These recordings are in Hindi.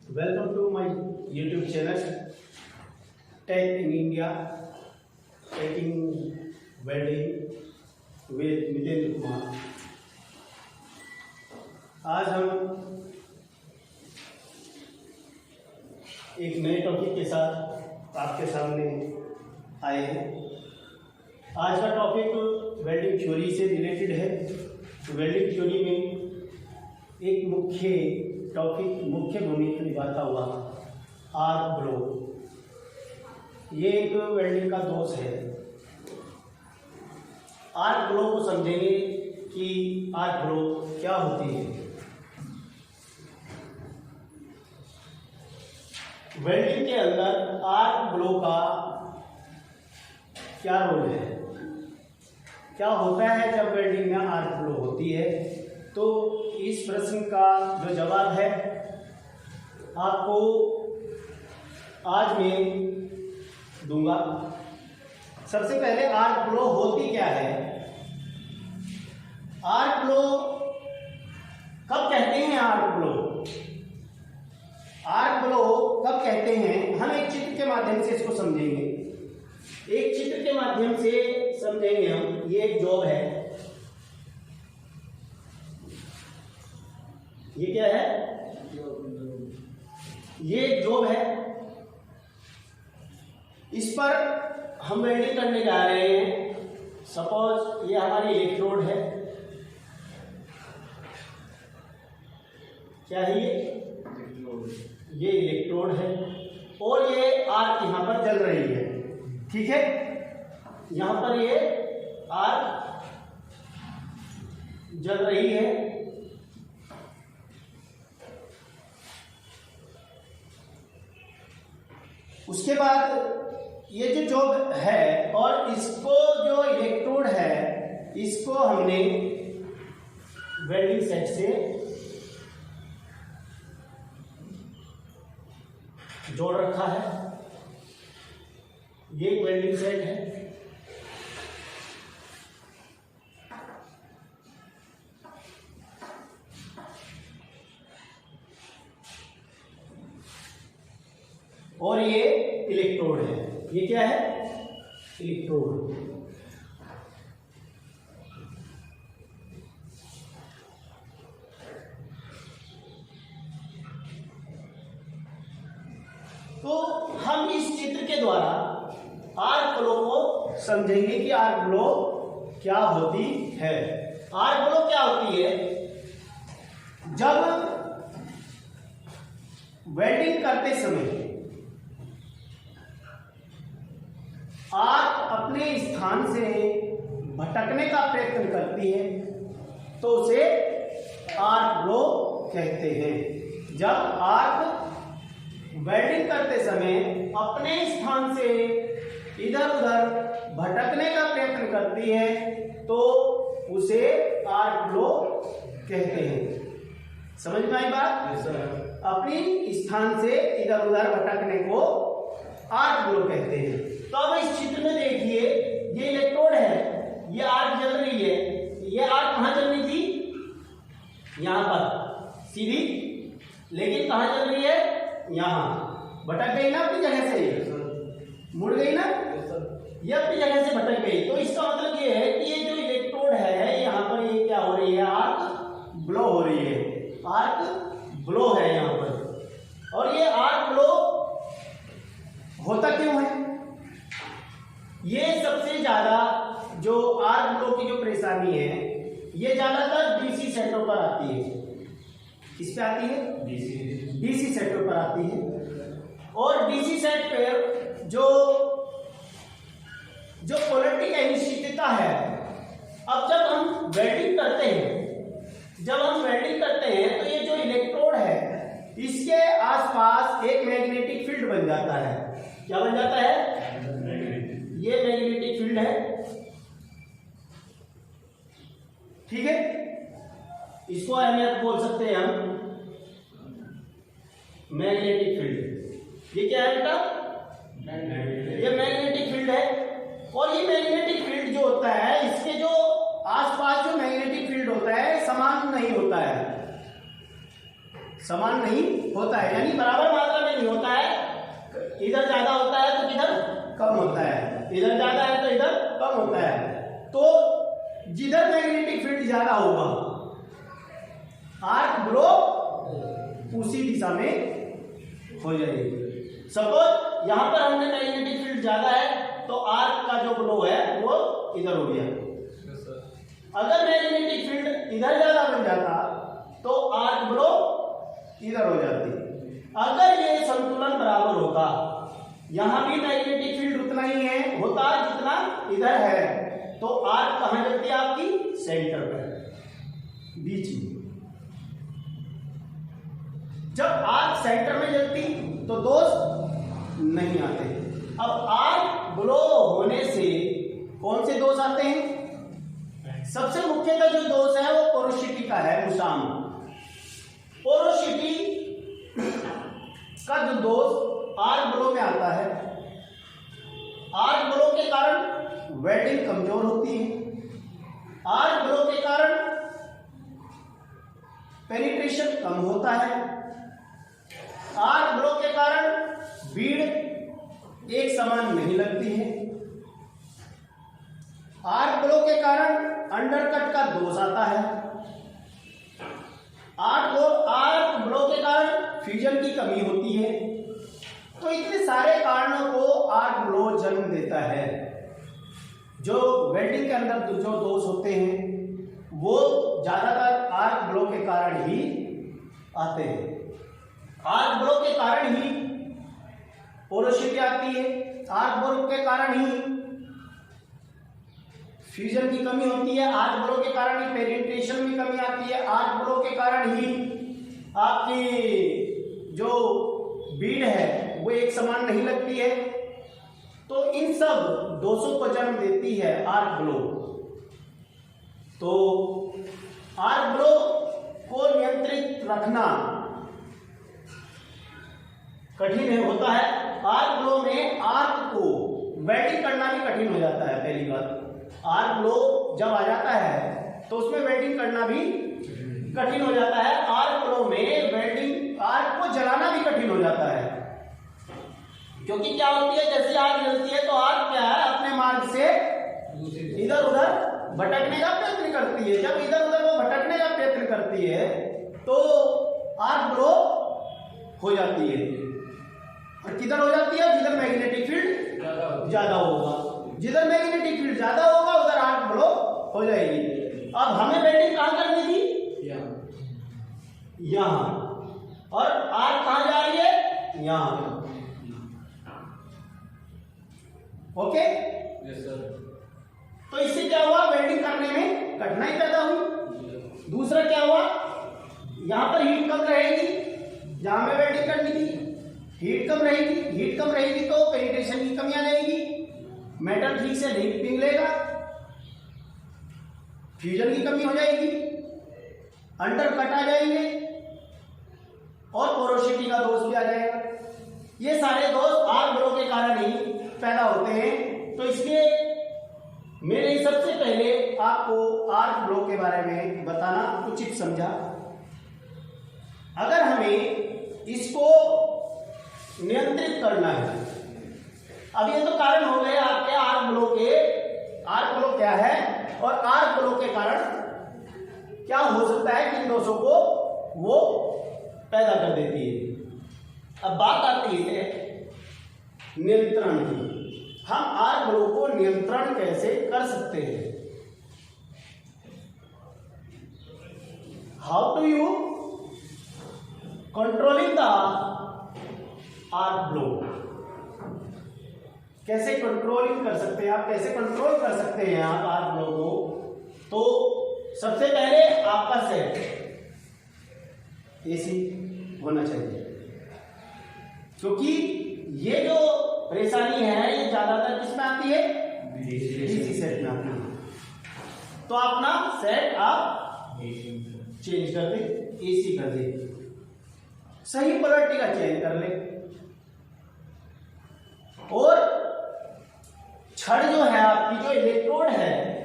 Welcome to my YouTube channel Tech in India, Taking Welding with Nitin Kumar. आज हम एक नए टॉपिक के साथ आपके सामने आए हैं। आज का टॉपिक वेल्डिंग थ्योरी से रिलेटेड है। वेल्डिंग थ्योरी में एक मुख्य भूमिका निभाता हुआ आर्क ब्लो, ये एक वेल्डिंग का दोष है। आर्क ब्लो को समझेंगे कि आर्क ब्लो क्या होती है। वेल्डिंग के अंदर आर्क ब्लो का क्या रोल है, क्या होता है जब वेल्डिंग में आर्क ब्लो होती है। तो इस प्रश्न का जो जवाब है आपको आज मैं दूंगा। सबसे पहले आर्क ब्लो होती क्या है। आर्क ब्लो कब कहते हैं, आर्क ब्लो कब कहते हैं, हम एक चित्र के माध्यम से इसको समझेंगे। एक चित्र के माध्यम से समझेंगे हम। ये एक जॉब है, ये क्या है, ये एक जॉब है। इस पर हम वेल्डिंग करने जा रहे हैं। सपोज ये हमारी इलेक्ट्रोड है, क्या है ये इलेक्ट्रोड है, और ये आर्क यहां पर जल रही है। ठीक है, यहां पर ये आर्क जल रही है। उसके बाद ये जो जॉब है और इसको जो इलेक्ट्रोड है इसको हमने वेल्डिंग सेट से जोड़ रखा है। ये एक वेल्डिंग सेट है। और ये इलेक्ट्रोड है। ये क्या है, इलेक्ट्रोड। तो हम इस चित्र के द्वारा आर्क ब्लो को समझेंगे कि आर्क ब्लो क्या होती है। आर्क ब्लो क्या होती है, जब वेल्डिंग करते समय आर्क अपने स्थान से भटकने का प्रयत्न करती है तो उसे आर्क ब्लो कहते हैं। जब आर्क वेल्डिंग करते समय अपने स्थान से इधर उधर भटकने का प्रयत्न करती है तो उसे आर्क ब्लो कहते हैं। समझ में आई बात? अपनी स्थान से इधर उधर भटकने को आर्क ब्लो कहते हैं। तो अब इस चित्र में देखिए, ये इलेक्ट्रोड है, ये आर्क जल रही है। ये आर्क कहां चल रही थी, यहां पर सीधी, लेकिन कहां चल रही है, यहां। भटक गई ना अपनी जगह से, मुड़ गई ना, ये अपनी जगह से भटक गई। तो इसका मतलब ये है कि ये जो इलेक्ट्रोड है यहां पर ये क्या हो रही है, आर्क ब्लो हो रही है। आर्क ब्लो है यहां पर। और ये आर्क ब्लो होता क्यों है, ये सबसे ज्यादा जो आर्क ब्लो की जो परेशानी है ये ज्यादातर डीसी सेटों पर आती है। किस पे आती है, डीसी सेटों पर आती है। और डीसी सेट पर जो क्वालिटी का अनिश्चितता है। अब जब हम वेल्डिंग करते हैं तो ये जो इलेक्ट्रोड है इसके आसपास एक मैग्नेटिक फील्ड बन जाता है। क्या बन जाता है, ये मैग्नेटिक फील्ड है। ठीक है, इसको अहमियत बोल सकते हैं हम, मैग्नेटिक फील्ड। ये क्या है बेटा, ये मैग्नेटिक फील्ड है। और ये मैग्नेटिक फील्ड जो होता है इसके जो आसपास जो मैग्नेटिक फील्ड होता है समान नहीं होता है। समान नहीं होता है, यानी बराबर मात्रा में नहीं होता है। इधर ज्यादा होता है तो इधर कम होता है, इधर ज्यादा है तो इधर कम होता है। तो जिधर मैग्नेटिक फील्ड ज्यादा होगा आर्क ब्लो उसी दिशा में हो जाएगी। सपोज यहां पर हमने मैग्नेटिक फील्ड ज्यादा है तो आर्क का जो ब्लो है वो इधर हो गया। अगर मैग्नेटिक फील्ड इधर ज्यादा बन जाता तो आर्क ब्लो इधर हो जाती। अगर ये संतुलन बराबर होता, यहां भी मैग्नेटिक फील्ड उतना ही है होता जितना इधर है, तो आर्क कहां जलती है आपकी? सेंटर पर, बीच में। जब आर्क सेंटर में जलती तो दोष नहीं आते। अब आर्क ब्लो होने से कौन से दोष आते हैं? सबसे मुख्यतः जो दोष है वो पोरोसिटी का है, मुसाम। पोरोसिटी का जो दोष आर्क ब्लो में आता है, आर्क ब्लो के कारण वेल्डिंग कमजोर होती है, आर्क ब्लो के कारण पेनिट्रेशन कम होता है, आर्क ब्लो के कारण बीड एक समान नहीं लगती है, आर्क ब्लो के कारण अंडरकट का दोष आता है, आर्क ब्लो के कारण फ्यूजन की कमी होती है। तो इतने सारे कारणों को आर्क ब्लो जन्म देता है। जो वेल्डिंग के अंदर जो दोष होते हैं वो ज्यादातर आर्क ब्लो के कारण ही आते हैं। आर्क ब्लो के कारण ही पोरोसिटी आती है, आर्क ब्लो के कारण ही फ्यूजन की कमी होती है, आर्क ब्लो के कारण ही पेनिट्रेशन में कमी आती है, आर्क ब्लो के कारण ही आपकी जो बीड है वो एक समान नहीं लगती है। तो इन सब दोषों को जन्म देती है आर्क ब्लो। तो आर्क ब्लो को नियंत्रित रखना कठिन है होता है। आर्क ब्लो में आर्क को वेल्डिंग करना भी कठिन हो जाता है। पहली बात, आर्क ब्लो जब आ जाता है तो उसमें वेल्डिंग करना भी कठिन हो जाता है। आर्क ब्लो में वेल्डिंग, आर्क को जलाना भी कठिन हो जाता है, क्योंकि क्या होती है, जैसे आग जलती है तो आग क्या है, अपने मार्ग से इधर उधर भटकने का प्रयत्न करती है। जब इधर उधर वो भटकने का प्रयत्न करती है तो आर्क ब्लो हो जाती है। और किधर हो जाती है? जिधर मैग्नेटिक फील्ड ज्यादा होगा। जिधर मैग्नेटिक फील्ड ज्यादा होगा उधर आर्क ब्लो हो जाएगी। अब हमें वेल्डिंग कहां करनी थी? यहां। और आर्क कहां जा रही है? यहां। ओके? Yes sir. तो इससे क्या हुआ? वेल्डिंग करने में कठिनाई पैदा हुई। दूसरा क्या हुआ? यहां पर हीट कम रहेगी, जहां में वेल्डिंग करनी थी हीट कम रहेगी। हीट कम रहेगी तो पेनिट्रेशन की कमी आ जाएगी, मेटल ठीक से नहीं पिघलेगा, फ्यूजन की कमी हो जाएगी, अंडर कट आ जाएंगे और पोरोसिटी का दोष भी आ जाएगा। ये सारे दोष आर्क ब्लो के कारण ही पैदा होते हैं। तो इसलिए मैंने सबसे पहले आपको आर्क ब्लो के बारे में बताना उचित समझा। अगर हमें इसको नियंत्रित करना है, अब ये तो कारण हो गए आपके आर्क ब्लो के। आर्क ब्लो क्या है और आर्क ब्लो के कारण क्या हो सकता है, किन दोषों को वो पैदा कर देती है। अब बात आती है नियंत्रण की। हम आर्क ब्लो को नियंत्रण कैसे कर सकते हैं? How to you controlling the arc blow? कैसे कंट्रोलिंग कर सकते हैं आप? कैसे कंट्रोल कर सकते हैं आप आर्क ब्लो को? तो सबसे पहले आपका सेट एसी होना चाहिए, क्योंकि ये जो परेशानी है ये ज्यादातर किसमें आती है? डीसी सेट में आती है। तो अपना सेट आप चेंज कर दे, एसी कर दे, सही पोलैरिटी का चेंज कर ले। और छड़ जो है आपकी, जो इलेक्ट्रोड है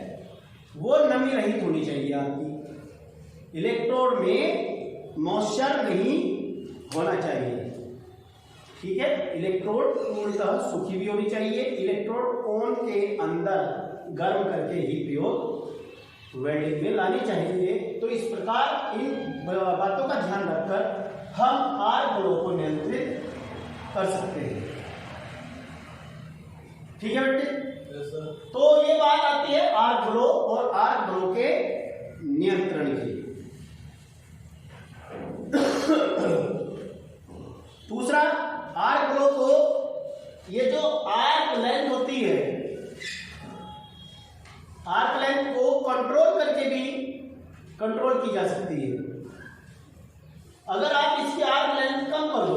वो नमी रहित होनी चाहिए आपकी। इलेक्ट्रोड में मॉइस्चर नहीं होना चाहिए। ठीक है, इलेक्ट्रोड पूर्णतः सूखी भी होनी चाहिए। इलेक्ट्रोड कोन के अंदर गर्म करके ही प्रयोग वेल्डिंग में लानी चाहिए। तो इस प्रकार इन बातों का ध्यान रखकर हम आर्क फ्लो को नियंत्रित कर सकते हैं। ठीक है बेटे, तो ये बात आती है आर्क फ्लो और आर्क फ्लो के नियंत्रण की। दूसरा, आर्क फ्लो को ये जो आर्क लेंथ होती है, आर्क लेंथ को कंट्रोल करके भी कंट्रोल की जा सकती है। अगर आप इसकी आर्क लेंथ कम कर दो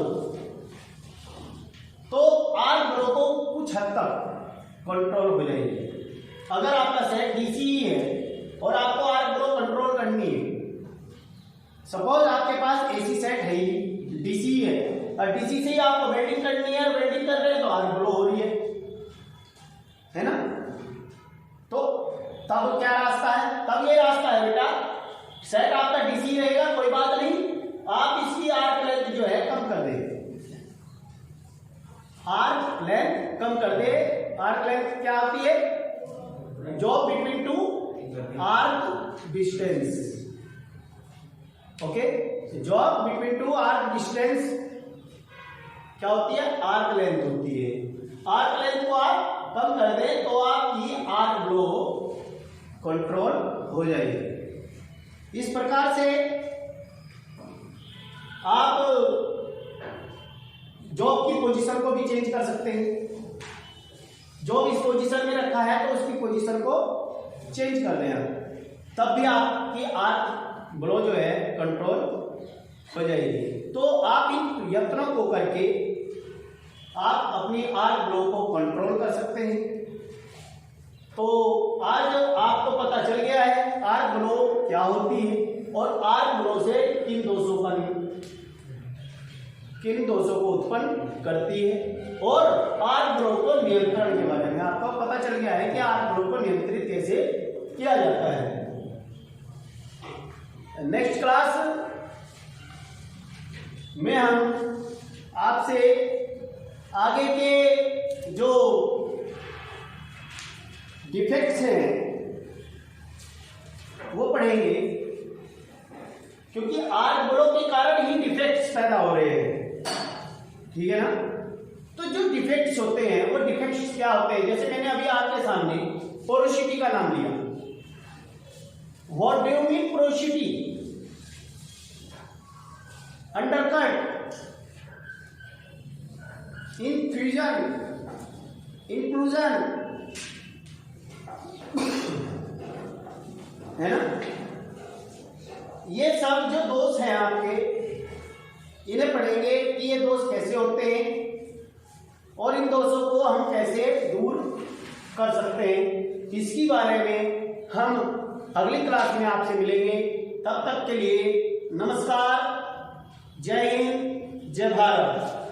तो आर्क फ्लो को कुछ हद तक कंट्रोल हो जाएगी। अगर आपका सेट डीसी है और आपको आर्क फ्लो कंट्रोल करनी है, सपोज आपके पास एसी सेट है ही, डीसी है, और डीसी से ही आपको वेल्डिंग करनी है, वेल्डिंग कर रहे हैं तो आर्क फ्लो हो रही है ना। तो तब क्या रास्ता है? तब ये रास्ता है बेटा, सेट आपका डीसी रहेगा, कोई बात नहीं, आप इसकी आर्क लेंथ जो है कम कर दे, आर्क लेंथ कम कर दे। आर्क लेंथ क्या होती है? Job between two arc distance. Okay, job between two arc distance क्या होती है? आर्क लेंथ होती है। आर्क लेंथ को आप कम कर दें तो आपकी आर्क फ्लो कंट्रोल हो जाएगी। इस प्रकार से आप जॉब की पोजीशन को भी चेंज कर सकते हैं। जॉब इस पोजीशन में रखा है तो उसकी पोजीशन को चेंज कर दें, तब भी आपकी आर्क फ्लो जो है कंट्रोल हो जाएगी। तो आप इन यत्नों को करके आप अपनी आर्क फ्लो को कंट्रोल कर सकते हैं। तो आज आपको पता चल गया है आर्क फ्लो क्या होती है और आर्क फ्लो से किन दोषों को उत्पन्न करती है, और आर्क फ्लो को नियंत्रण के बारे में आपको पता चल गया है कि आर्क फ्लो को नियंत्रित कैसे किया जाता है। नेक्स्ट क्लास में हम आपसे आगे के जो डिफेक्ट्स हैं वो पढ़ेंगे, क्योंकि आर्क फ्लो के कारण ही डिफेक्ट्स पैदा हो रहे हैं। ठीक है ना। तो जो डिफेक्ट्स होते हैं वो डिफेक्ट्स क्या होते हैं? जैसे मैंने अभी आपके सामने पोरोसिटी का नाम लिया। What do you mean porosity? Undercut, infusion, inclusion, है ना। ये सब जो दोष हैं आपके, इन्हें पढ़ेंगे कि ये दोष कैसे होते हैं और इन दोषों को हम कैसे दूर कर सकते हैं। इसकी बारे में हम अगली क्लास में आपसे मिलेंगे। तब तक के लिए नमस्कार, जय हिंद, जय भारत।